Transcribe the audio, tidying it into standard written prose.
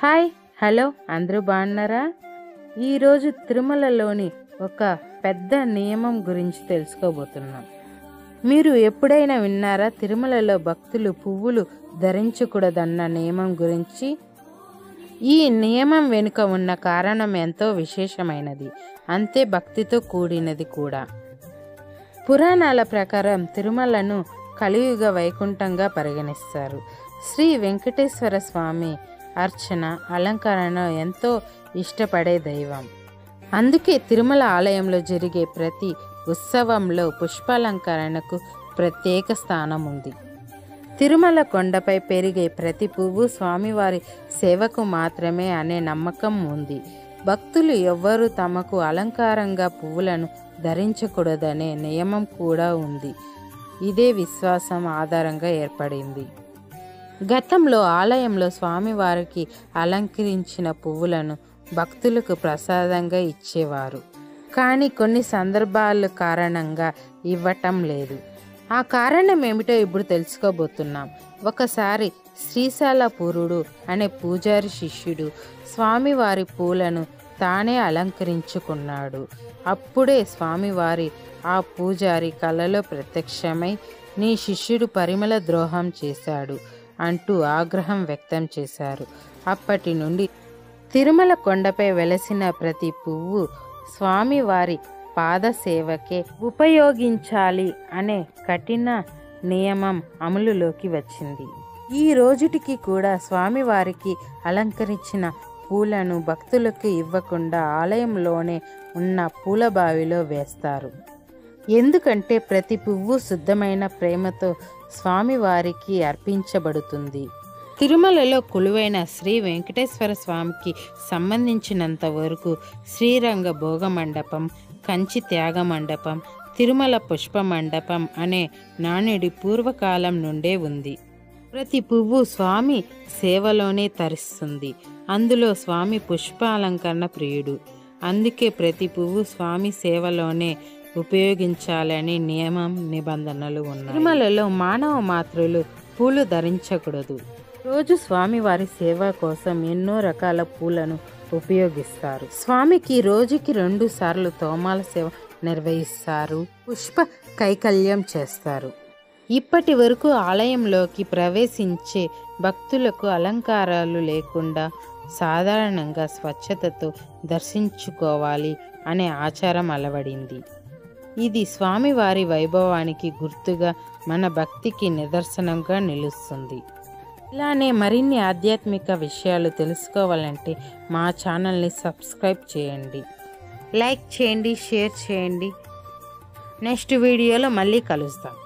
Hi hello అందరూ బాగున్నారా? ఈరోజు తిరుమలలోని ఒక పెద్ద నియమం గురించి తెలుసుకోబోతున్నాం. మీరు ఎప్పుడైనా విన్నారా తిరుమలలో భక్తులు పువ్వులు ధరించకూడదన్న నియమం గురించి? ఈ నియమం వెనుక ఉన్న కారణం ఎంతో విశేషమైనది, అంతే భక్తితో కూడినది కూడా. పురాణాల ప్రకారం తిరుమలను కలియుగ వైకుంఠంగా పరిగణిస్తారు. శ్రీ వెంకటేశ్వర స్వామి అర్చన అలంకరణ ఎంతో ఇష్టపడే దైవం. అందుకే తిరుమల ఆలయంలో జరిగే ప్రతి ఉత్సవంలో పుష్పాలంకరణకు ప్రత్యేక స్థానం ఉంది. తిరుమల కొండపై పెరిగే ప్రతి పువ్వు స్వామివారి సేవకు మాత్రమే అనే నమ్మకం ఉంది. భక్తులు ఎవ్వరూ తమకు అలంకారంగా పువ్వులను ధరించకూడదనే నియమం కూడా ఉంది. ఇదే విశ్వాసం ఆధారంగా ఏర్పడింది. గతంలో ఆలయంలో స్వామివారికి అలంకరించిన పువ్వులను భక్తులకు ప్రసాదంగా ఇచ్చేవారు. కానీ కొన్ని సందర్భాల కారణంగా ఇవ్వటం లేదు. ఆ కారణం ఏమిటో ఇప్పుడు తెలుసుకోబోతున్నాం. ఒకసారి శ్రీశైలపురుడు అనే పూజారి శిష్యుడు స్వామివారి పూలను తానే అలంకరించుకున్నాడు. అప్పుడే స్వామివారి ఆ పూజారి కలలో ప్రత్యక్షమై, నీ శిష్యుడు పరిమళ ద్రోహం చేశాడు అంటూ ఆగ్రహం వ్యక్తం చేశారు. అప్పటి నుండి తిరుమల కొండపై వెలసిన ప్రతి పువ్వు స్వామివారి పాదసేవకే ఉపయోగించాలి అనే కఠిన నియమం అమలులోకి వచ్చింది. ఈ రోజుటికి కూడా స్వామివారికి అలంకరించిన పూలను భక్తులకు ఇవ్వకుండా ఆలయంలోనే ఉన్న పూల బావిలో వేస్తారు. ఎందుకంటే ప్రతి పువ్వు శుద్ధమైన ప్రేమతో స్వామివారికి అర్పించబడుతుంది. తిరుమలలో కొలువైన శ్రీ వెంకటేశ్వర స్వామికి సంబంధించినంత వరకు శ్రీరంగ భోగ మండపం, కంచి త్యాగ మండపం, తిరుమల పుష్ప మండపం అనే నానుడి పూర్వకాలం నుండే ఉంది. ప్రతి పువ్వు స్వామి సేవలోనే తరిస్తుంది. అందులో స్వామి పుష్పాలంకరణ ప్రియుడు. అందుకే ప్రతి పువ్వు స్వామి సేవలోనే ఉపయోగించాలని నియమం నిబంధనలు ఉన్నాయి. తిరుమలలో మానవ మాత్రులు పూలు ధరించకూడదు. రోజు స్వామివారి సేవ కోసం ఎన్నో రకాల పూలను ఉపయోగిస్తారు. స్వామికి రోజుకి 2 సార్లు తోమాల సేవ నిర్వహిస్తారు. పుష్ప కైకల్యం చేస్తారు. ఇప్పటి వరకు ఆలయంలోకి ప్రవేశించే భక్తులకు అలంకారాలు లేకుండా సాధారణంగా స్వచ్ఛతతో దర్శించుకోవాలి అనే ఆచారం అలవడింది. ఇది స్వామివారి వైభవానికి గుర్తుగా, మన భక్తికి నిదర్శనంగా నిలుస్తుంది. ఇలానే మరిన్ని ఆధ్యాత్మిక విషయాలు తెలుసుకోవాలంటే మా ఛానల్ని సబ్స్క్రైబ్ చేయండి, లైక్ చేయండి, షేర్ చేయండి. నెక్స్ట్ వీడియోలో మళ్ళీ కలుస్తాం.